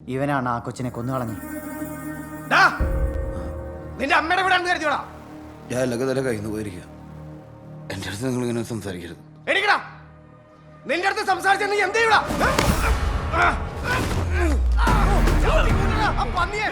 ഇവനാണ് ആ കൊച്ചിനെ കൊന്നുകളഞ്ഞു. നിന്റെ അമ്മയുടെ കൂടെ കരുതിയോടാ. ഞാൻ ലഗതല കയ്യിൽ പോയിരിക്കുക. എൻ്റെ അടുത്ത് നിങ്ങൾ ഇങ്ങനെ സംസാരിക്കരുത്. എടിക്കടാ, നിന്റെ അടുത്ത് സംസാരിച്ച നീ എന്ത് ചെയ്യൂടാ? പന്നിയെ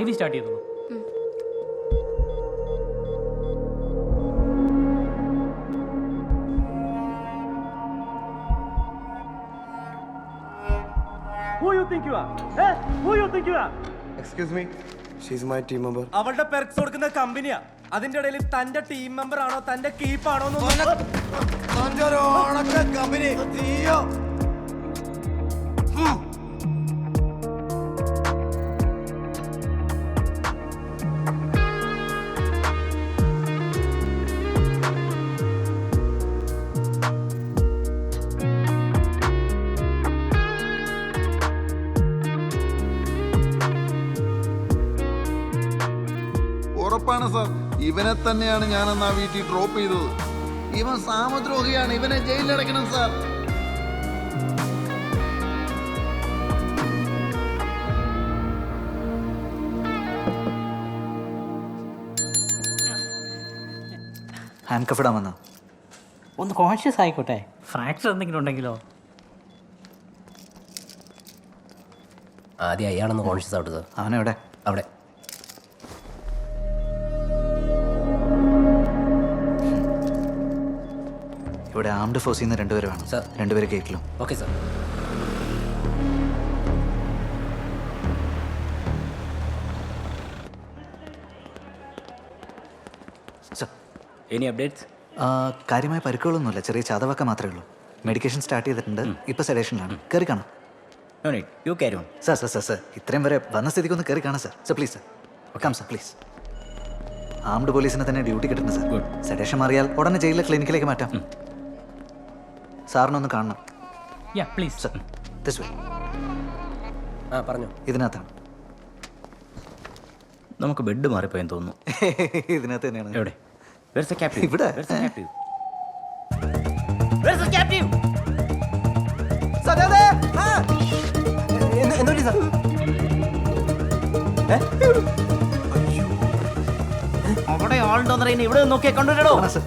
IV സ്റ്റാർട്ട് ചെയ്തു. Excuse me, she's my team member. അവളുടെ പെർക്സ് കൊടുക്കുന്ന കമ്പനിയാ. അതിന്റെ ഇടയിൽ തന്റെ ടീം മെമ്പർ ആണോ തന്റെ കീപ്പാണോ കമ്പനി ഉറപ്പാണ് സാർ, ഇവനെ തന്നെയാണ് ഞാനെന്ന് ആ വീട്ടിൽ ഡ്രോപ്പ് ചെയ്തത്. ഇവൻ സാമദ്രോഹിയാണ്, ഇവനെ ജയിലിലടയ്ക്കണം സാർ. ഹാൻഡ് കഫ് ഇടാമെന്നാ. ഒന്ന് കോൺഷ്യസ് ആയിക്കോട്ടെ. ഫ്രാക്ചർ എന്തെങ്കിലും ഉണ്ടെങ്കിലോ? ആദ്യം അയാളൊന്ന് കോൺഷ്യസ് ആവട്ടെ സാർ. അവനെവിടെ? അവിടെ. ഇവിടെ ആംഡ് ഫോഴ്സിൽ നിന്ന് 2 പേര് വേണം സർ. 2 പേര് കേട്ടിലും. Okay sir. Sir, any updates? കാര്യമായ പരിക്കുകളൊന്നുമില്ല, ചെറിയ ചതവൊക്കെ മാത്രമേ ഉള്ളൂ. മെഡിക്കേഷൻ സ്റ്റാർട്ട് ചെയ്തിട്ടുണ്ട്, ഇപ്പോൾ സെഡേഷനിലാണ്. കയറി കാണാം. No need, you carry on. Sir sir sir sir ഇത്രയും വരെ വന്ന സ്ഥിതിക്ക് ഒന്ന് കയറി കാണാം sir. Sir please sir, come sir please. Armed പോലീസിനെ തന്നെ ഡ്യൂട്ടി കിട്ടുന്നത് സാർ. Good. സെഡേഷൻ മാറിയാൽ ഉടനെ ജയിലിലെ ക്ലിനിക്കിലേക്ക് മാറ്റാം. സാറിനൊന്ന് കാണണം. യാ പ്ലീസ്. Sir this way. ആ പറഞ്ഞോ. ഇതിനകത്താണ്. നമുക്ക് ബെഡ് മാറിപ്പോയെന്ന് തോന്നുന്നു. ഇതിനകത്ത് തന്നെയാണ്. എവിടെ? Where's the captive? ഇവിടെ. Where's the captive? Where's the captive? എന്തുപറ്റി സാർ? അവിടെ ആളുണ്ടോന്ന് അറിയുന്ന ഇവിടെ നോക്കിയാ കണ്ടുവരണോ? ആ, സാർ.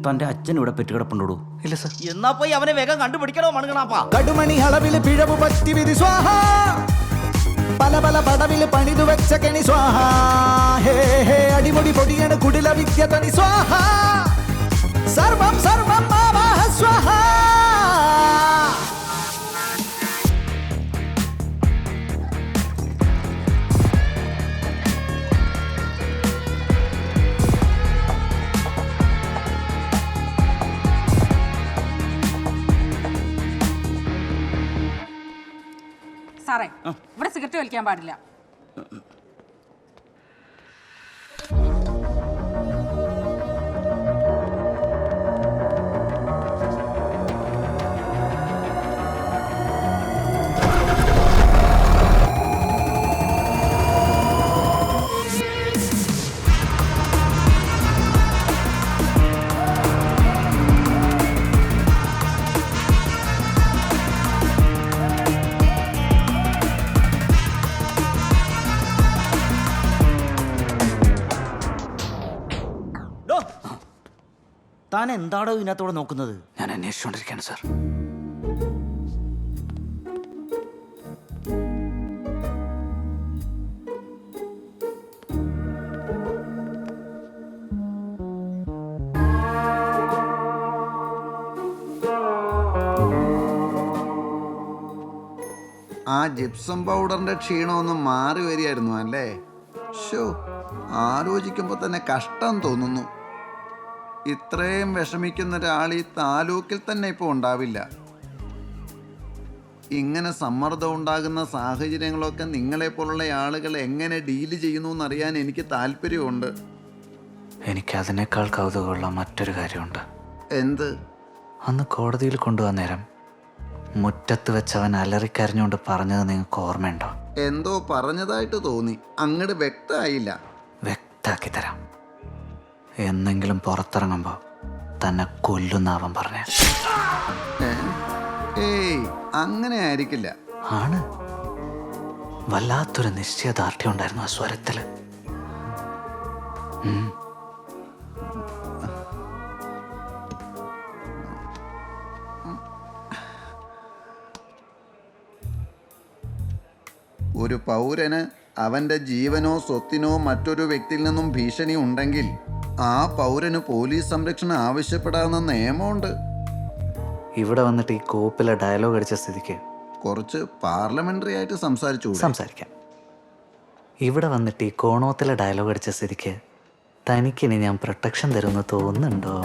തന്റെ അച്ഛൻ ഇവിടെ പെറ്റുകിടപ്പുണ്ടോ? ഇല്ല സാർ. എന്നാ പോയി അവനെ വേഗം കണ്ടുപിടിക്കണോ മണുകണാപ്പാ. കടുമണി അളവില് പിഴവ് പറ്റി വിധി സ്വാഹ, പല പല പടവില് പണിതു വെച്ച കെണി സ്വാഹ, ഹേ ഹേ അടിമുടി പൊടിയണ് കുടില വിദ്യ തനി സ്വാഹ, സർവം സർവം മാവാഹ സ്വാഹ. സാറേ, ഇവിടെ സിഗരറ്റ് വലിക്കാൻ പാടില്ല. താൻ എന്താടോ ഇതിനകത്തോടെ നോക്കുന്നത്? ഞാൻ അന്വേഷിച്ചുകൊണ്ടിരിക്കുകയാണ് സാർ. ആ ജിപ്സം പൗഡറിന്റെ ക്ഷീണമൊന്ന് മാറി വരികയായിരുന്നു അല്ലേ? ഷോ, ആലോചിക്കുമ്പോൾ തന്നെ കഷ്ടം തോന്നുന്നു. ഇത്രയും വിഷമിക്കുന്ന ഒരാൾ ഈ താലൂക്കിൽ തന്നെ ഇപ്പോൾ ഉണ്ടാവില്ല. ഇങ്ങനെ സമ്മർദ്ദം ഉണ്ടാകുന്ന സാഹചര്യങ്ങളൊക്കെ നിങ്ങളെപ്പോലുള്ള ആളുകൾ എങ്ങനെ ഡീല് ചെയ്യുന്നു എന്നറിയാൻ എനിക്ക് താല്പര്യമുണ്ട്. എനിക്ക് അതിനേക്കാൾ കൗതുകമുള്ള മറ്റൊരു കാര്യമുണ്ട്. എന്ത്? അന്ന് കോടതിയിൽ കൊണ്ടുപോകാൻ നേരം മുറ്റത്ത് വെച്ചവൻ അലറിക്കരഞ്ഞുകൊണ്ട് പറഞ്ഞത് നിങ്ങൾക്ക് ഓർമ്മയുണ്ടോ? എന്തോ പറഞ്ഞതായിട്ട് തോന്നി, അങ്ങോട്ട് വ്യക്തമായില്ല. വ്യക്താക്കി തരാം. എന്നെങ്കിലും പുറത്തിറങ്ങുമ്പോൾ തന്നെ കൊല്ലുന്ന അവൻ പറഞ്ഞ. ഏയ്, അങ്ങനെ ആയിരിക്കില്ല. ആണ്. വല്ലാത്തൊരു നിശ്ചയദാർഢ്യം ഉണ്ടായിരുന്നു ആ സ്വരത്തില്. ഒരു പൗരന് അവൻ്റെ ജീവനോ സ്വത്തിനോ മറ്റൊരു വ്യക്തിയിൽ നിന്നും ഭീഷണി ഉണ്ടെങ്കിൽ ആ പൗരന് പോലീസ് സംരക്ഷണം ആവശ്യപ്പെടാവുന്ന നിയമമുണ്ട്. ഇവിടെ വന്നിട്ട് ഈ കോപ്പിലെ ഡയലോഗ് അടിച്ച സ്ഥിതിക്ക് കുറച്ച് പാർലമെന്ററി ആയിട്ട് സംസാരിക്കാം. ഇവിടെ വന്നിട്ട് ഈ കോണോത്തിലെ ഡയലോഗ് അടിച്ച സ്ഥിതിക്ക് തനിക്കിനി ഞാൻ പ്രൊട്ടക്ഷൻ തരുമെന്ന് തോന്നുന്നുണ്ടോ?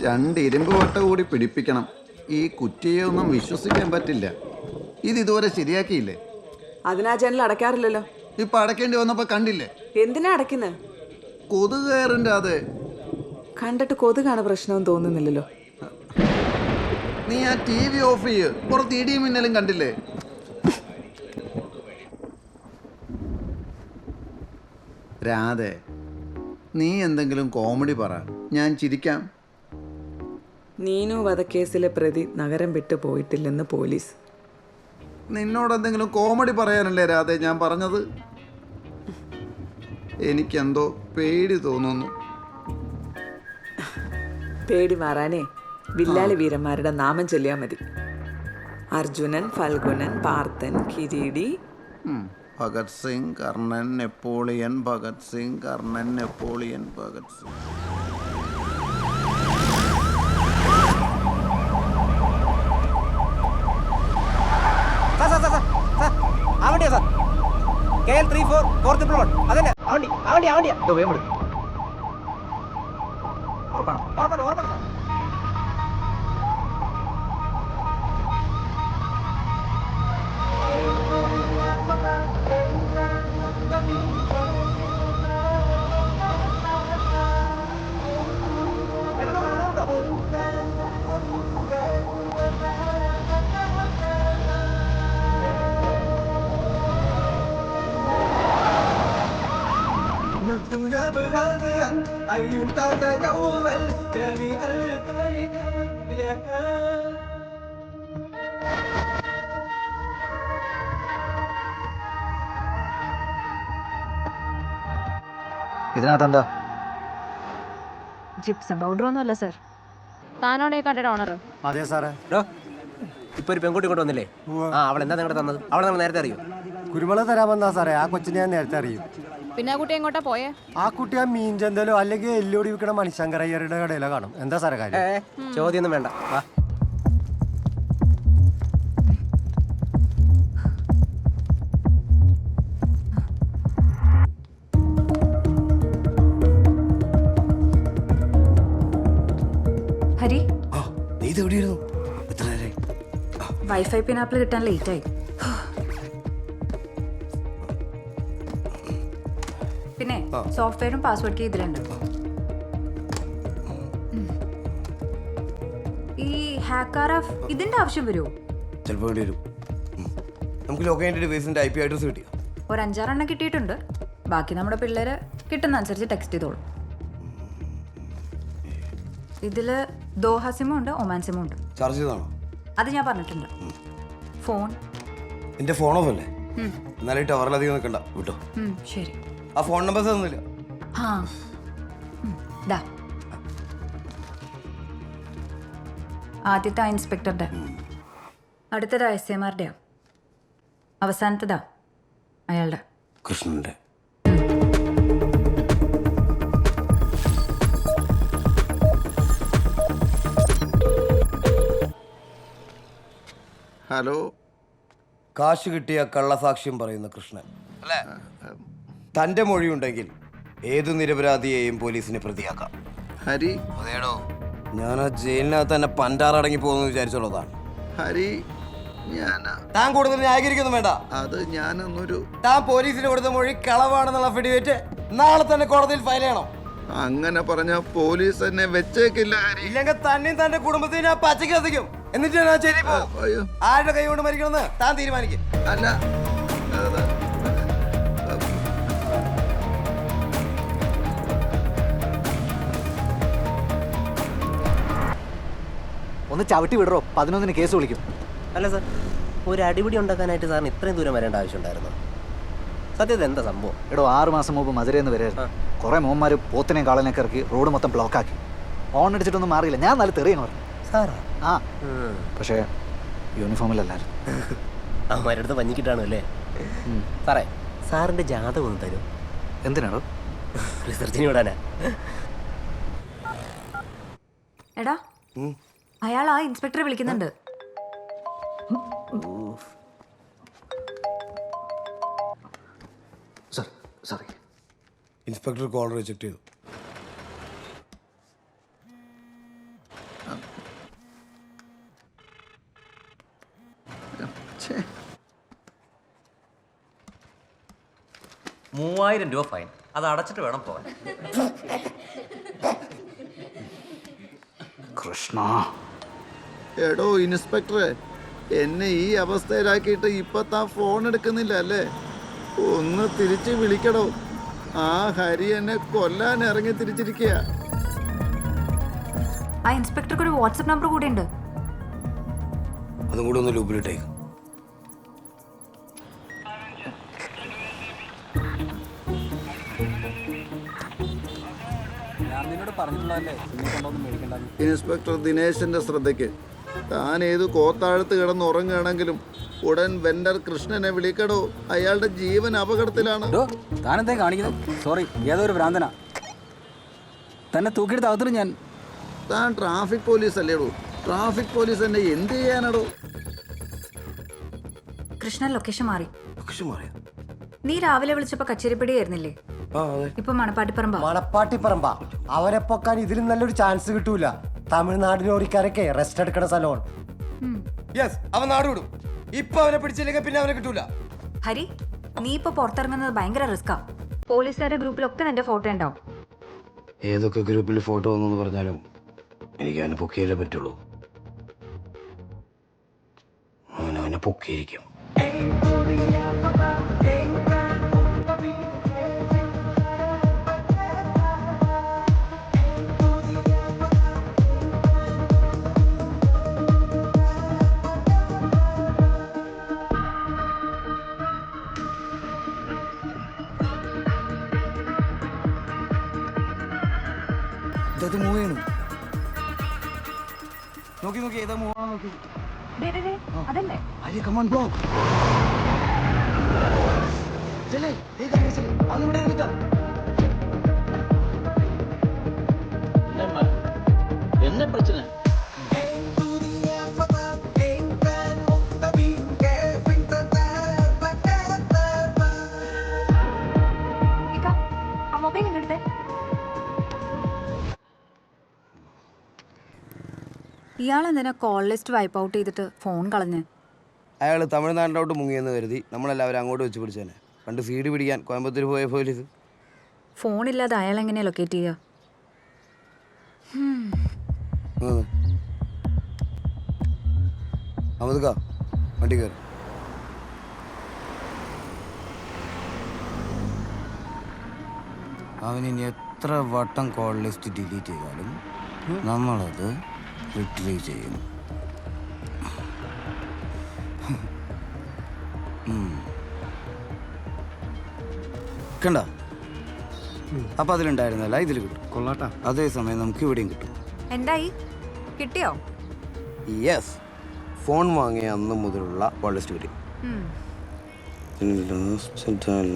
രണ്ട് ഇരുമ്പ് വട്ട കൂടി പിടിപ്പിക്കണം. ഈ കുറ്റിയെ ഒന്നും വിശ്വസിക്കാൻ പറ്റില്ല. ഇതുവരെ ശരിയാക്കിയില്ലേ? അതിനാ ജനൽ അടയ്ക്കാറില്ലല്ലോ. ഇപ്പൊ അടയ്ക്കേണ്ടി വന്നപ്പോ കണ്ടില്ലേ? എന്തിനാ അടയ്ക്കുന്നത്? കൊതുകേറിന്റെ അത് കണ്ടിട്ട് കൊതുകാണ് പ്രശ്നമെന്ന് തോന്നുന്നില്ലല്ലോ. നീ ആ TV ഓഫ് ചെയ്യ്. പുറത്ത് ഇടിയും മിന്നലും കണ്ടില്ലേ? രാധേ, നീ എന്തെങ്കിലും കോമഡി പറ, ഞാൻ ചിരിക്കാം. നീനു വധക്കേസിലെ പ്രതി നഗരം വിട്ടു പോയിട്ടില്ലെന്ന് പോലീസ്. നിന്നോട് എന്തെങ്കിലും കോമഡി പറയാനല്ലേ രാധേ ഞാൻ പറഞ്ഞത്? എനിക്കെന്തോ പേടി തോന്നുന്നു. പേടി മാറാനേ വില്ലാളി വീരന്മാരുടെ നാമം ചൊല്ലിയാൽ മതി. അർജുനൻ, ഫൽഗുനൻ, പാർത്ഥൻ, കിരീടി. Bhagat Singh, Karnan, Napoleon, Bhagat Singh, Karnan, Napoleon, Bhagat Singh. ആവണ്ടിയാ സാർ, KL 34 4 പ്ലോട്ട്. അതന്നെ ആവണ്ടിയാ. ഇതിനകത്തെന്താ? ജിപ്സം പൗഡർ ഒന്നുമല്ല സർ. താനോടെ കണ്ടയുടെ ഓണർ? അതെ സാറേ. ഇപ്പൊ ഒരു പെൺകുട്ടി കൊണ്ട് വന്നില്ലേ? ആ, അവൾ എന്താ നിങ്ങളുടെ തന്നത്? അവളെ നമ്മൾ നേരത്തെ അറിയോ? കുരുമുളക് തരാമെന്നാ സാറേ. ആ കൊച്ചിനെ ഞാൻ നേരത്തെ അറിയും. പിന്നെ ആ കുട്ടി എങ്ങോട്ടാ പോയേ? ആ കുട്ടി ആ മീൻചന്തലോ അല്ലെങ്കിൽ എല്ലോടി വിൽക്കണ മണിശങ്കരയ്യരുടെ കടയിലോ കാണും. എന്താ സാറേ കാര്യം? ചോദ്യമൊന്നും വേണ്ട, വാ. ഹരി, നീ ഇത് എവിടെയായിരുന്നു? എത്ര നേരമായി? വൈഫൈ പിനാപ്പിൾ കിട്ടാൻ ലേറ്റായി. പിന്നെ സോഫ്റ്റ്വെയറും പാസ്വേഡ് കീ ഇതിലുണ്ട്. ഈ ഹാക്കർ ഓഫ് ഇതിന്റെ ആവശ്യം വരുമോ? ചിലപ്പോൾ വേണ്ടി വരും. നമുക്ക് ലോക്കൽ ഡിവൈസിന്റെ IP അഡ്രസ് കിട്ടിയോ? ഒരു 5-6 കിട്ടിയിട്ടുണ്ട്. ബാക്കി നമ്മുടെ പിള്ളേര് കിട്ടുന്ന അനുസരിച്ച് ടെക്സ്റ്റ് ചെയ്തോളും. ഇതില് ദോഹ സിമും ഉണ്ട്, ഒമാൻ സിമും ഉണ്ട്. ചാർജ് ചെയ്താണോ? അത് ഞാൻ പറഞ്ഞിട്ടുണ്ട്. ഫോൺ എന്റെ ഫോൺ ഓഫ് അല്ലേ? എന്നാലും ടവറിലധികം നിൽക്കണ്ട വിട്ടോ. ശരി. ആ ഫോൺ നമ്പേഴ്സ് ഒന്നുമില്ല. ആ ദാ ആദ്യത്തെ ആ ഇൻസ്പെക്ടറുടെ, അടുത്തത് എസ്ഐമാരുടെയാ, അവസാനത്തതാ അയാളുടെ. കൃഷ്ണന്റെ. ഹലോ, കാശ് കിട്ടിയ കള്ളസാക്ഷ്യം പറയുന്ന കൃഷ്ണൻ അല്ലേ? തന്റെ മൊഴിയുണ്ടെങ്കിൽ ഏതു നിരപരാധിയെയും പോലീസിന് പ്രതിയാക്കാം. ഹരി. അതേടോ, ഞാൻ ആ ജയിലിനകത്ത് തന്നെ പണ്ടാറടങ്ങി പോകുന്നു വിചാരിച്ചുള്ളതാണ്. ഹരി, ഞാൻ താൻ കൂടുതൽ ന്യായീകരിക്കൊന്നും വേണ്ട. അത് ഞാനൊന്നൊരു താൻ പോലീസിന് കൊടുത്ത മൊഴി കളവാണെന്നുള്ള അഫിഡവിറ്റ് നാളെ തന്നെ കോടതിയിൽ ഫയൽ ചെയ്യണം. അങ്ങനെ പറഞ്ഞ പോലീസ് എന്നെ വെച്ചേക്കില്ല ഹരി. ഇല്ലെങ്കിൽ തന്നെയും തന്റെ കുടുംബത്തിനെ പച്ചയ്ക്ക് കത്തിക്കും. എന്നിട്ട് ഞാൻ ശരി അയ്യോ, ആരുടെ കൈ കൊണ്ട് മരിക്കണമെന്ന് താൻ തീരുമാനിക്കും. അല്ല, ഒന്ന് ചവിട്ടി വിടറോ, 11-ന് കേസ് വിളിക്കും. അല്ല സാർ, ഒരു അടിപിടി ഉണ്ടാക്കാനായിട്ട് സാറിന് ഇത്രയും ദൂരം വരേണ്ട ആവശ്യമുണ്ടായിരുന്നു? സത്യത എന്താ സംഭവം? എടോ, 6 മാസം മുമ്പ് മധുരയിൽ നിന്ന് വരായിരുന്നു. കുറേ മോന്മാർ പോത്തിനെയും കാളനെയൊക്കെ ഇറക്കി റോഡ് മൊത്തം ബ്ലോക്കാക്കി. ഓൺ അടിച്ചിട്ടൊന്നും മാറിയില്ല. ഞാൻ നല്ല തെറിയെന്ന് പറഞ്ഞു. സാറാ? ആ, പക്ഷേ യൂണിഫോമിലല്ലായിരുന്നു. അമ്മമാരുടെ അടുത്ത് പഞ്ഞിക്കിട്ടാണ് അല്ലേ? സാറേ, സാറിന്റെ ജാതകം ഒന്ന് തരും. എന്തിനാണോ? റിസർച്ചിന് വിടാനാ. എടാ, അയാൾ ആ ഇൻസ്പെക്ടറെ വിളിക്കുന്നുണ്ട്. സോറി. ഇൻസ്പെക്ടർ കോൾ റിജക്ട് ചെയ്തു. ഛേ, 3000 രൂപ ഫൈൻ. അത് അടച്ചിട്ട് വേണം പോകാൻ. കൃഷ്ണ. എടോ ഇൻസ്പെക്ടറെ, എന്നെ ഈ അവസ്ഥയിലാക്കിയിട്ട് ഇപ്പൊ താൻ ഫോൺ എടുക്കുന്നില്ല അല്ലേ? ഒന്ന് തിരിച്ച് വിളിക്കടോ. ആ ഹരി എന്നെ കൊല്ലാൻ ഇറങ്ങി തിരിച്ചിരിക്കുക. ആ ഇൻസ്പെക്ടർക്ക് ഒരു വാട്സപ്പ് നമ്പർ കൂടെ ഉണ്ട്. അതും കൂടെ ഒന്ന് ലൂപ്പിലിട്ടേക്ക്. ഇൻസ്പെക്ടർ ദിനേശന്റെ ശ്രദ്ധയ്ക്ക്, താൻ ഏത് കോത്താഴത്ത് കിടന്ന് ഉറങ്ങുകയാണെങ്കിലും ഉടൻ വെൻഡർ കൃഷ്ണനെ വിളിക്കടോ. അയാളുടെ ജീവൻ അപകടത്തിലാണ്. താനെന്തേ കാണിക്കുന്നത്? സോറി, ഏതോ ഒരു ഭ്രാന്തനാ. തന്നെ തൂക്കിയെടുത്ത് അകത്തിട്ട് ഞാൻ. താൻ ട്രാഫിക് പോലീസ് അല്ലേടോ? ട്രാഫിക് പോലീസ് എന്നെ എന്ത് ചെയ്യാനടോ? കൃഷ്ണൻ ലൊക്കേഷൻ മാറി. നീ രാവിലെ വിളിച്ചപ്പോ കച്ചേരിപ്പടിയായിരുന്നില്ലേ? ഇപ്പൊ മണപ്പാട്ടിപ്പറമ്പാ. മണപ്പാട്ടിപ്പറമ്പാ. അവരെ പൊക്കാൻ ഇതിലും നല്ലൊരു ചാൻസ് കിട്ടൂല. തമിഴ്നാടിനോടിക്കാരൊക്കെ റെസ്റ്റ് എടുക്കണ സ്ഥലമാണ്. യെസ്, അവൻ നാട് വിടും. ഇപ്പൊ അവനെ പിടിച്ചില്ലെങ്കിൽ പിന്നെ അവനെ കിട്ടൂല. ഹരി, നീ ഇപ്പൊ പുറത്തിറങ്ങുന്നത് ഭയങ്കര റിസ്കാ. പോലീസുകാരുടെ ഗ്രൂപ്പിലൊക്കെ നിന്റെ ഫോട്ടോ ഉണ്ടാവും. ഏതൊക്കെ ഗ്രൂപ്പിൽ ഫോട്ടോ വന്നെന്ന് പറഞ്ഞാലും എനിക്ക് അവനെ പൊക്കിയാലേ പറ്റുള്ളൂ. അവനെ പൊക്കിയിരിക്കും. ഇത് മൂവ് ചെയ്യണം. നോക്കി നോക്കി ഏതാ മൂവാ നോക്കി. അതല്ലേ അയ്യ, കമാൺ ബ്രോ. என்ன பிரச்சனை? ഇയാളെന്തിനാ കോൾ ലിസ്റ്റ് വൈപ്പ് ഔട്ട് ചെയ്തിട്ട് ഫോൺ കളഞ്ഞ്? അയാൾ തമിഴ്നാട്ടിലോട്ട് മുങ്ങിയെന്ന് കരുതി നമ്മളെല്ലാവരും അങ്ങോട്ട് വെച്ച് പിടിച്ചേനെ. പണ്ട് സീഡ് പിടിക്കാൻ കോയമ്പത്തൂർ പോയ പോലീസ്. ഫോണില്ലാതെ അയാൾ എങ്ങനെയാ ലൊക്കേറ്റ് ചെയ്യുക? അമൃത, വണ്ടി കയറി. അവനിനി എത്ര വട്ടം കോൾ ലിസ്റ്റ് ഡിലീറ്റ് ചെയ്താലും നമ്മളത് റിട്രീവ് ചെയ്യും. കണ്ട അപ്പൊ അതിലുണ്ടായിരുന്നല്ല ഇതിൽ കിട്ടും. കൊള്ളാട്ടാ. അതേസമയം നമുക്ക് ഇവിടെയും കിട്ടും. എന്തായി കിട്ടിയോ? യെസ്, ഫോൺ വാങ്ങിയ അന്ന് മുതലുള്ള കോൾ ലിസ്റ്റ് കിട്ടി.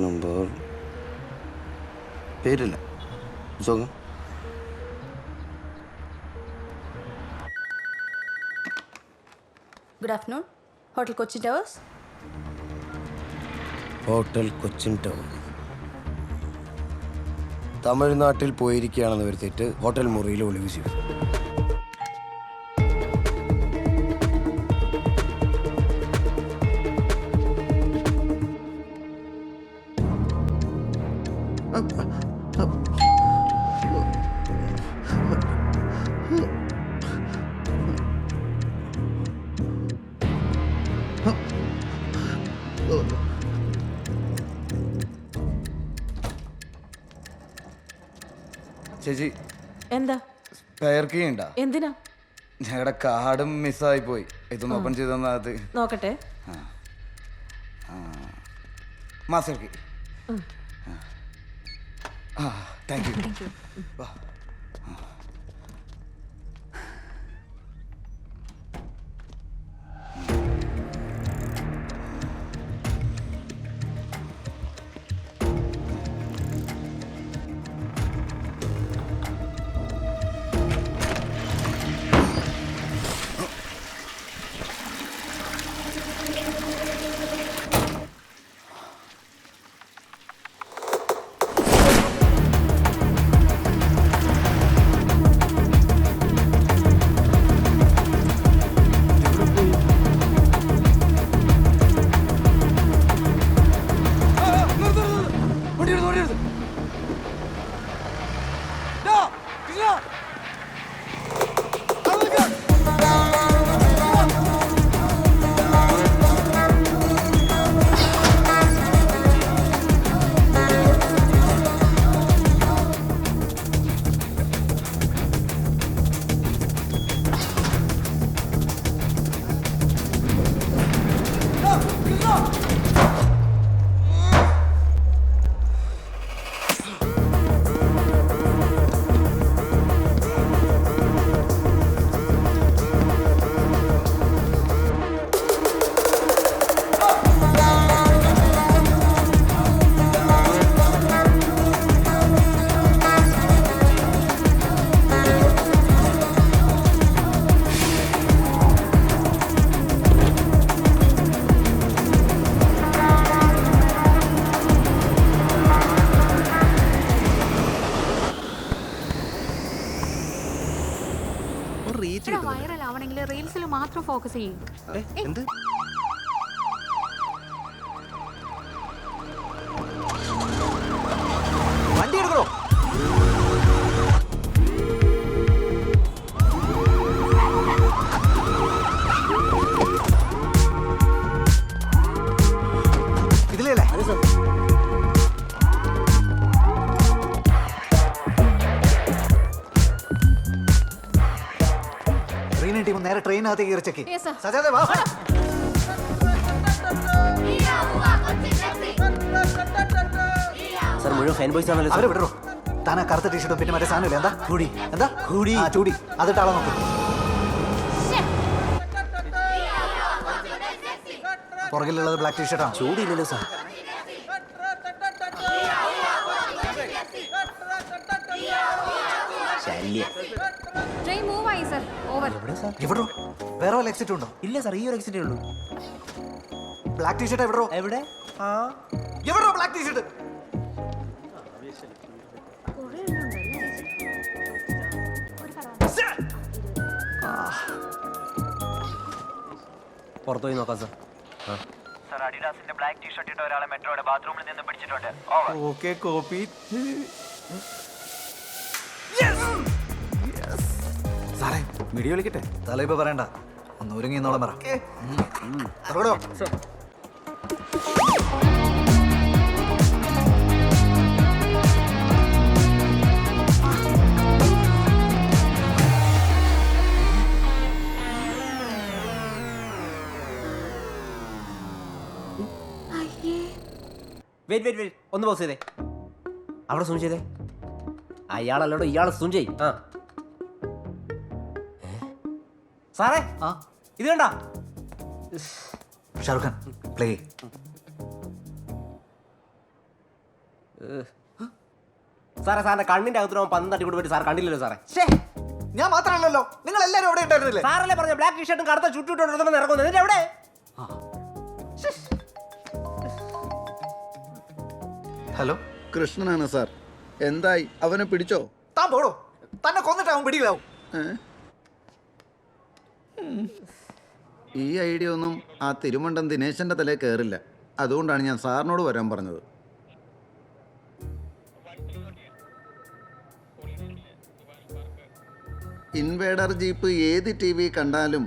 നമ്പർ പേരില്ല. സുഖം. Good afternoon. Hotel Cochin towers. Hotel Cochin tower. തമിഴ്നാട്ടിൽ പോയിരിക്കുകയാണെന്ന് വരുത്തിയിട്ട് ഹോട്ടൽ മുറിയിൽ ഒളിവ് ചെയ്തു. ചേച്ചി എന്താ സ്പെയർ കീ ഉണ്ടാ? എന്തിനാ? ഞങ്ങളുടെ കാർഡും മിസ്സായി പോയി. ഇതൊന്ന് ഓപ്പൺ ചെയ്ത് തന്നാ അത്. നോക്കട്ടെ. Master key. Thank you. Viral ആവണമെങ്കിൽ റീൽസിൽ മാത്രം ഫോക്കസ് ചെയ്യും. എന്ത് വണ്ടി എടുക്കണോ? ഇതിലല്ലേ? ടീം നേരെ ട്രെയിനകത്തേക്ക് കയറി ചെക്ക്. സജാദേ വാ. സാർ മുഴുവൻ ഫാൻ ബോയ്സ് ആണല്ലോ. അവരെ വിടറോ. താനാ കറുത്ത ടീഷർട്ടും പിന്നെ മറ്റേ സാധനമില്ല. എന്താ ചൂടി? എന്താ ചൂടി? ആ ചൂടി. അതിട്ട് ആളെ നോക്കും. പുറകിലുള്ളത് ബ്ലാക്ക് ടീഷർട്ടാണ്. ചൂടിയില്ലല്ലോ സാർ. ശല്യം. ട്രെയിൻ മൂവ് ആയി സർ. ഓവർ. എവിടോ? വേറെ വല്ല എക്സിറ്റ് ഉണ്ടോ? ഇല്ല സാർ, ഈ ഒരു എക്സിറ്റേ ഉള്ളൂ. ബ്ലാക്ക് ടീഷർട്ട് എവിടോ? എവിടെ? എവിടോ ബ്ലാക്ക് ടീഷർട്ട്? പുറത്തു പോയി നോക്കാം സാർ. സർ, അഡിഡാസിന്റെ ബ്ലാക്ക് ടീഷർട്ട് ഇട്ട ഒരാളെ മെട്രോയുടെ ബാത്റൂമിൽ നിന്ന് പിടിച്ചിട്ടുണ്ട്. Okay, copy. സാറേ മിടി വിളിക്കട്ടെ? തല ഇപ്പൊ പറയണ്ട, ഒന്ന് ഒരുങ്ങി എന്നോളം പറ. വെയിറ്റ് ഒന്ന് പോസ് ചെയ്തേ. അവിടെ സൂം ചെയ്തേ. അയാളല്ലോടോ ഇയാളെ സൂം ചെയ്. ആ സാറേ ഇത് കണ്ട ഷാറുഖ് ഖാൻ പ്ലേ. സാറേ സാറിന്റെ കണ്ണിന്റെ അകത്ത് പന്ത് തട്ടി കൊടുത്തിട്ട് സാർ കണ്ടില്ലല്ലോ സാറേ. ഞാൻ മാത്രമല്ലല്ലോ, നിങ്ങൾ എല്ലാരും അവിടെ ഉണ്ടായിരുന്നില്ലേ? സാറല്ലേ പറഞ്ഞ ബ്ലാക്ക് ടീഷർട്ടും കറുത്ത ചുട്ടിട്ടോണ്ട് ഇറങ്ങുന്നത്. എന്നിട്ട് എവിടെ? ഹലോ, കൃഷ്ണനാണ് സാർ. എന്തായി, അവനെ പിടിച്ചോ? താൻ പോടോ, തന്നെ കൊന്നിട്ടാവും പിടിയിലാവും. ഈ ഐഡിയ ഒന്നും ആ തിരുമണ്ടൻ ദിനേശന്റെ തലയിൽ കയറില്ല. അതുകൊണ്ടാണ് ഞാൻ സാറിനോട് വരാൻ പറഞ്ഞത്. ഇൻവേഡർ ജീപ്പ് ഏത് ടി വി കണ്ടാലും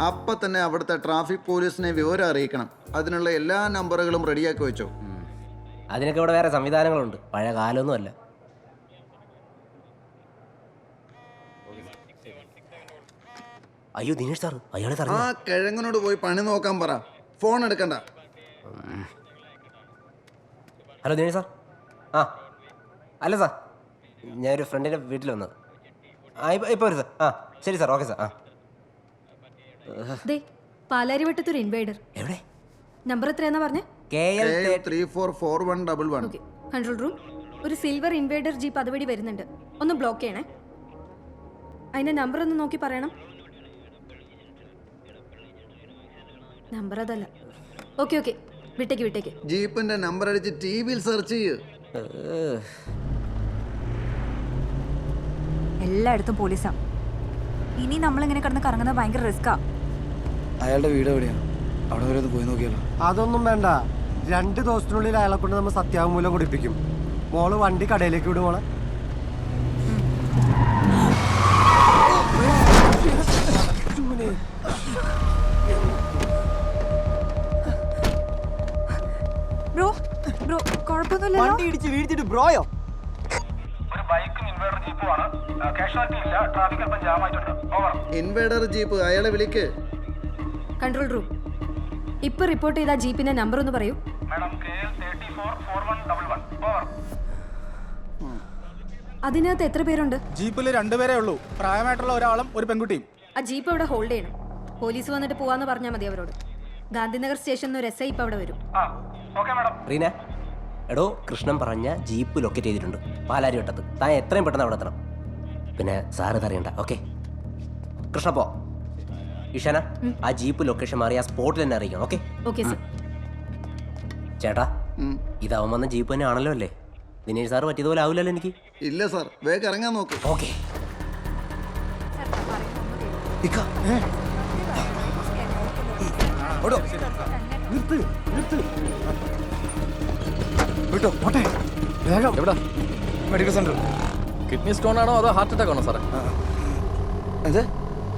അപ്പം തന്നെ അവിടുത്തെ ട്രാഫിക് പോലീസിനെ വിവരം അറിയിക്കണം. അതിനുള്ള എല്ലാ നമ്പറുകളും റെഡിയാക്കി വെച്ചോ. അതിനൊക്കെ ഇവിടെ വേറെ സംവിധാനങ്ങളുണ്ട്, പഴയ കാലമൊന്നും അല്ല. അയ്യോ ദിനേഷ് സാർ, അയാളെ ആ കിഴങ്ങനോട് പോയി പണി നോക്കാൻ പറ, ഫോൺ എടുക്കണ്ട. Hello Dinesh sir. ആ അല്ല സാർ, ഞാനൊരു ഫ്രണ്ടിൻ്റെ വീട്ടിൽ വന്നത്. ആ ഇപ്പോൾ വരും സാർ. ആ ശരി സാർ, ഓക്കെ സാർ. ആ പാലാരിവട്ടത്തൊരു ഇൻവേഡർ. എവിടെ? നമ്പർ എത്രയാണെന്ന് പറഞ്ഞേ? KL 344111. Control room. ഒരു സിൽവർ ഇൻവേഡർ ജീപ്പ് അതുവഴി വരുന്നുണ്ട്, ഒന്ന് ബ്ലോക്ക് ചെയ്യണേ. അതിന്റെ നമ്പർ ഒന്ന് നോക്കി പറയണം. നമ്പർ അതല്ല. ഓക്കെ വിട്ടേക്ക്. ജീപ്പിന്റെ നമ്പർ അടിച്ച് ടി വിയിൽ സെർച്ച് ചെയ്യ്. എല്ലായിടത്തും പോലീസാ. ഇനി നമ്മളിങ്ങനെ കിടന്ന് കറങ്ങുന്നത് ഭയങ്കര റിസ്ക്കാ. അയാളുടെ വീട് എവിടെയാണ്? അവിടെ വരെ ഒന്ന് പോയി നോക്കിയാലോ? അതൊന്നും വേണ്ട, 2 ദിവസത്തിനുള്ളിൽ അയാളെ കൊണ്ട് നമ്മൾ സത്യാവാങ്മൂലം കൊടുപ്പിക്കും. മോള് വണ്ടി കടയിലേക്ക് വിടും മോളെ. ബ്രോ കുഴപ്പമൊന്നുമില്ലല്ലോ? വണ്ടി ഇടിച്ച് വീഴ്ത്തിട്ട് ബ്രോയോ? ഒരു ബൈക്കും ഇൻവേർട്ടർ ജീപ്പുമാണ്. കാഷ്വാലിറ്റി ഇല്ല, ട്രാഫിക് അല്പം ജാം ആയിട്ടുണ്ട്. ഓവർ. ഇൻവേഡർ ജീപ്പ്, അയാളെ വിളിക്ക്. Control room. ഇപ്പൊ റിപ്പോർട്ട് ചെയ്ത ജീപ്പിന്റെ നമ്പർ ഒന്ന് പറയൂ. Madam KL 344111. ഓവർ. അതിനകത്ത് എത്ര പേരുണ്ട്? ജീപ്പിൽ 2 പേരേ ഉള്ളൂ, പ്രായമായിട്ടുള്ള ഒരാളും ഒരു പെൺകുട്ടിയും. ആ ജീപ്പ് അവിടെ ഹോൾഡ് ചെയ്യണം. പോലീസ് വന്നിട്ട് പോവാന്ന് പറഞ്ഞാൽ മതി അവരോട്. ഗാന്ധിനഗർ സ്റ്റേഷനിൽ ഒരു SI ഇപ്പൊ അവിടെ വരും. Okay madam. റീന, എടോ കൃഷ്ണൻ പറഞ്ഞ ജീപ്പ് ലൊക്കേറ്റ് ചെയ്തിട്ടുണ്ട് പാലാരിവട്ടത്ത്. താൻ എത്രയും പെട്ടെന്ന് അവിടെ എത്തണം. പിന്നെ സാറ് തറിയണ്ട. ഓക്കെ കൃഷ്ണ പോ. ഇഷാന, ആ ജീപ്പ് ലൊക്കേഷൻ മാറി ആ സ്പോട്ടിൽ തന്നെ അറിയിക്കണം. Okay okay sir. ചേട്ടാ, ഇതാവും വന്ന ജീപ്പ് തന്നെ ആണല്ലോ അല്ലേ? ദിനേഷ് സാറ് പറ്റിയതുപോലെ ആവില്ലല്ലോ എനിക്ക്. ഇല്ല സാർ, വേഗം ഇറങ്ങാൻ നോക്ക്. ഓക്കെ വിട്ടോ പോട്ടെ വേഗം. എവിടെ? Medical centre. കിഡ്നി സ്റ്റോൺ ആണോ അതോ ഹാർട്ട് അറ്റാക്ക് ആണോ സാറേ? എന്ത്?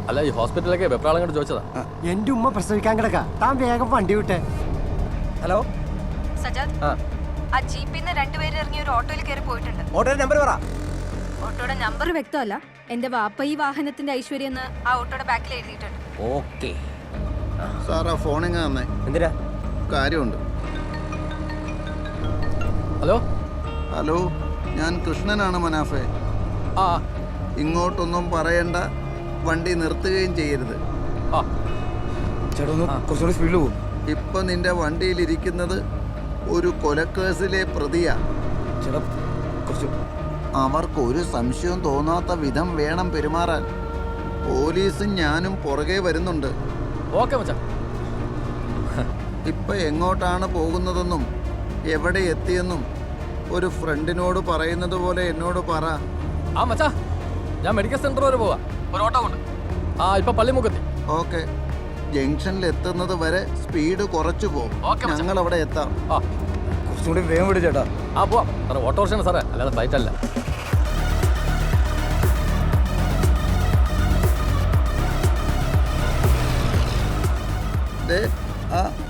അല്ല, ഈ ഹോസ്പിറ്റലിലേക്ക് വെപ്രാളം കൊണ്ട് ചോദിച്ചതാ. എന്റെ ഉമ്മ പ്രസവിക്കാൻ കിടക്ക, താൻ വേഗം വണ്ടി വിട്ടെ. ഹലോ സജാദ്, ആ ജീപ്പിന്ന് 2 പേര് ഇറങ്ങി ഒരു ഓട്ടോയിൽ കയറി പോയിട്ടുണ്ട്. ഓട്ടോയുടെ നമ്പർ പറ. ഓട്ടോയുടെ നമ്പർ വ്യക്തമല്ല. എന്റെ വാപ്പ ഈ വാഹനത്തിന്റെ ഐശ്വര്യം എന്ന് ആ ഓട്ടോയുടെ ബാക്കിൽ എഴുതിയിട്ടുണ്ട്. ഓക്കെ സാർ, ആ ഫോണിങ് തന്നെ എന്തിനാ? കാര്യമുണ്ട്. ഹലോ ഹലോ, ഞാൻ കൃഷ്ണനാണ് മനാഫെ. ആ ഇങ്ങോട്ടൊന്നും പറയണ്ട, വണ്ടി നിർത്തുകയും ചെയ്യരുത്. ആ ചേട്ടാ ഒന്ന് കുറച്ചുകൂടി സ്പീഡിൽ പോകും. ഇപ്പൊ നിന്റെ വണ്ടിയിലിരിക്കുന്നത് ഒരു കൊലക്കേസിലെ പ്രതിയാ. ചേട്ടാ കുറച്ച്. അവർക്കൊരു സംശയവും തോന്നാത്ത വിധം വേണം പെരുമാറാൻ. പോലീസും ഞാനും പുറകെ വരുന്നുണ്ട്. ഓക്കെ മച്ചാ. ഇപ്പൊ എങ്ങോട്ടാണ് പോകുന്നതെന്നും എവിടെ എത്തിയെന്നും ഒരു ഫ്രണ്ടിനോട് പറയുന്നത് പോലെ എന്നോട് പറ. ആ മച്ചാ, ഞാൻ മെഡിക്കൽ സെന്റർ വരെ പോവാ, ഒരു ഓട്ടോ കൊണ്ട്. ആ ഇപ്പൊ പള്ളിമുഖത്തി. ഓക്കെ, ജംഗ്ഷനിൽ എത്തുന്നത് വരെ സ്പീഡ് കുറച്ചു പോകും. ഞങ്ങൾ അവിടെ എത്താം. ആ കുറച്ചും കൂടി വേഗം വിടും ചേട്ടാ. ആ പോവാം സാറേ, ഓട്ടോറിക്ഷയാണ് സാറേ, അല്ലാതെ ഫ്ലൈറ്റ് അല്ല.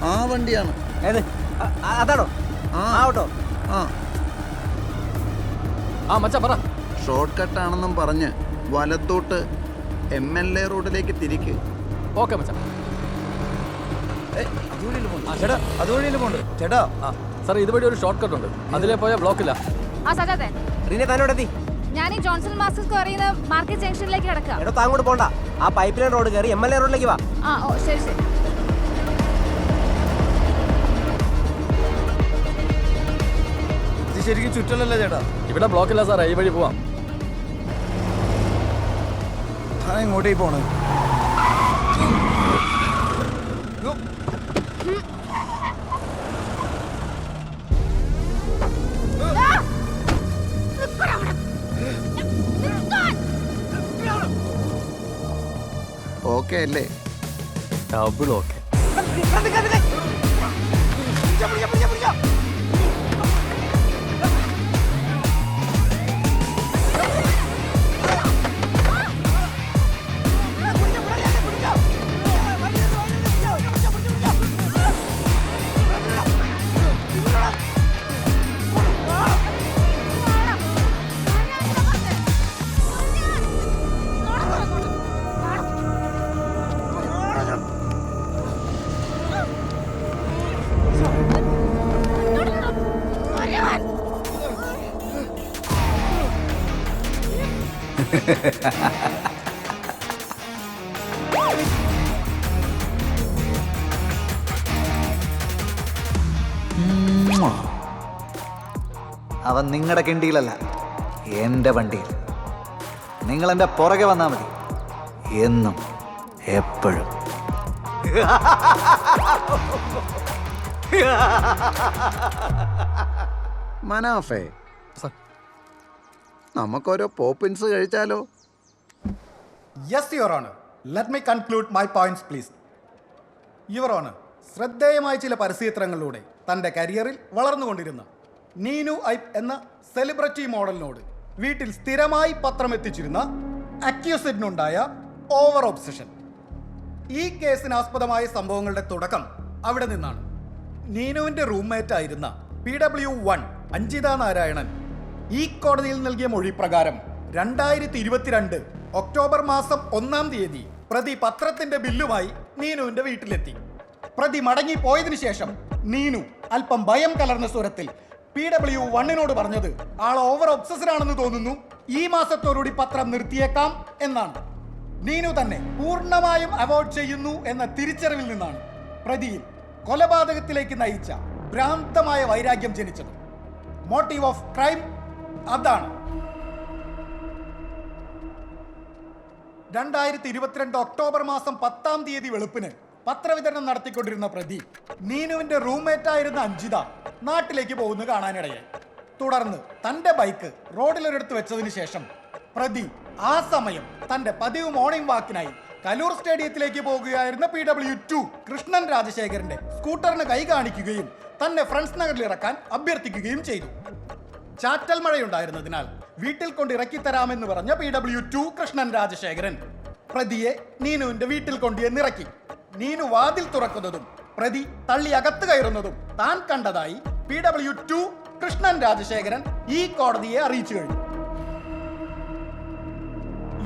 ആ വണ്ടിയാണ്. ഏത്? അതാണോ ആ ഓട്ടോ? ആ ആ മച്ചാ പറ. ഷോർട്ട് കട്ടാണെന്നും പറഞ്ഞ് വലത്തോട്ട് MLA റോഡിലേക്ക് തിരിക്ക്. ഓക്കെ മച്ചാ. ചേട്ടാ അതുവഴിയല്ലേ പോണ്ട് ചേട്ടാ. സാർ ഇതുവഴി ഒരു ഷോർട്ട് കട്ട് ഉണ്ട്, അതിലേ പോയാൽ ബ്ലോക്കില്ല. ആ സജാതെ, റീനെ താനോടെത്തി. ഞാൻ ഈ ജോൺസൺ മാസ്റ്റേഴ്സ് പറയുന്ന മാർക്കറ്റ് ജംഗ്ഷനിലേക്ക് കിടക്കുക. എടോ താങ്ങോട്ട് പോണ്ട, ആ പൈപ്പ് ലൈൻ റോഡ് കയറി MLA റോഡിലേക്ക് വാ. ആ ഓ ശരി ശരി. ഇത് ശരിക്കും ചുറ്റലല്ലേ ചേട്ടാ? ഇവിടെ ബ്ലോക്കില്ല സാറേ, ഈ വഴി പോവാം. ആ എങ്ങോട്ടേ പോണത്? ഓക്കെ അല്ലേ? Double okay. അവൻ നിങ്ങളുടെ കിണ്ടിയിലല്ല, എൻ്റെ വണ്ടിയിൽ. നിങ്ങൾ എൻ്റെ പുറകെ വന്നാൽ മതി, എന്നും എപ്പോഴും. മനാഫേ, നമുക്കോരോ Poppins കഴിച്ചാലോ? Yes, Your Honor. Let me conclude my points, please. Your Honor, ശ്രദ്ധേയമായ ചില പരസ്യചിത്രങ്ങളിലൂടെ തൻ്റെ കരിയറിൽ വളർന്നുകൊണ്ടിരുന്ന നീനു ഐപ്പ് എന്ന സെലിബ്രിറ്റി മോഡലിനോട് വീട്ടിൽ സ്ഥിരമായി പത്രം എത്തിച്ചിരുന്ന അക്യൂസിഡിനുണ്ടായ ഓവർ ഒബ്സഷൻ. ഈ കേസിനാസ്പദമായ സംഭവങ്ങളുടെ തുടക്കം അവിടെ നിന്നാണ്. നീനുവിൻ്റെ റൂംമേറ്റ് ആയിരുന്ന PW1 അഞ്ജിത നാരായണൻ ഈ കോടതിയിൽ നൽകിയ മൊഴി പ്രകാരം 2022 ഒക്ടോബർ മാസം 1-ാം തീയതി പ്രതി പത്രത്തിന്റെ ബില്ലുമായി നീനുവിന്റെ വീട്ടിലെത്തി. പ്രതി മടങ്ങി പോയതിനു ശേഷം നീനു അല്പം ഭയം കലർന്ന സ്വരത്തിൽ PW1 പറഞ്ഞത് ആൾ ഓവർ ഒബ്സസ്ഡ് ആണെന്ന് തോന്നുന്നു, ഈ മാസത്തോടുകൂടി പത്രം നിർത്തിയേക്കാം എന്നാണ്. നീനു തന്നെ പൂർണ്ണമായും അവോയ്ഡ് ചെയ്യുന്നു എന്ന തിരിച്ചറിവിൽ നിന്നാണ് പ്രതിയിൽ കൊലപാതകത്തിലേക്ക് നയിച്ച ഭ്രാന്തമായ വൈരാഗ്യം ജനിച്ചത്. മോട്ടീവ് ഓഫ് ക്രൈം അതാണ്. 2022 ഒക്ടോബർ മാസം 10-ാം തീയതി വെളുപ്പിന് പത്രവിതരണം നടത്തിക്കൊണ്ടിരുന്ന പ്രതി നീനുവിന്റെ റൂംമേറ്റ് ആയിരുന്ന അഞ്ജിത നാട്ടിലേക്ക് പോകുന്നത് കാണാനിടയായി. തുടർന്ന് തന്റെ ബൈക്ക് റോഡിലൊരിടത്ത് വെച്ചതിന് ശേഷം പ്രതി ആ സമയം തന്റെ പതിവ് മോർണിംഗ് വാക്കിനായി കലൂർ സ്റ്റേഡിയത്തിലേക്ക് പോകുകയായിരുന്ന PW2 കൃഷ്ണൻ രാജശേഖരന്റെ സ്കൂട്ടറിന് കൈ കാണിക്കുകയും തന്നെ ഫ്രണ്ട്സ് നഗറിൽ ഇറക്കാൻ അഭ്യർത്ഥിക്കുകയും ചെയ്തു. ചാറ്റൽ മഴയുണ്ടായിരുന്നതിനാൽ വീട്ടിൽ കൊണ്ട് ഇറക്കി തരാമെന്ന് പറഞ്ഞ PW2 കൃഷ്ണൻ രാജശേഖരൻ പ്രതിയെ നീനുവിന്റെ വീട്ടിൽ കൊണ്ടുവന്നിറക്കി. നീനു വാതിൽ തുറക്കുന്നതും പ്രതി തള്ളി അകത്ത് കയറുന്നതും താൻ കണ്ടതായി PW2 കൃഷ്ണൻ രാജശേഖരൻ ഈ കോടതിയെ അറിയിച്ചു കഴിഞ്ഞു.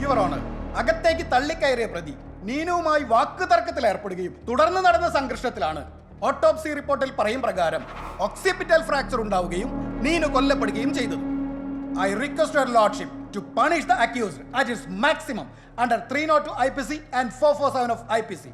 യുവർ ഓണർ, അകത്തേക്ക് തള്ളിക്കയറിയ പ്രതി നീനുവുമായി വാക്ക് തർക്കത്തിൽ ഏർപ്പെടുകയും തുടർന്ന് നടന്ന സംഘർഷത്തിലാണ് ഓട്ടോപ്സി റിപ്പോർട്ടിൽ പറയും പ്രകാരം ഒക്സിപിറ്റൽ ഫ്രാക്ചർ ഉണ്ടാവുകയും നീനു കൊല്ലപ്പെടുകയും ചെയ്തത്. I request your lordship to punish the accused at its maximum under 302 IPC and 447 of IPC.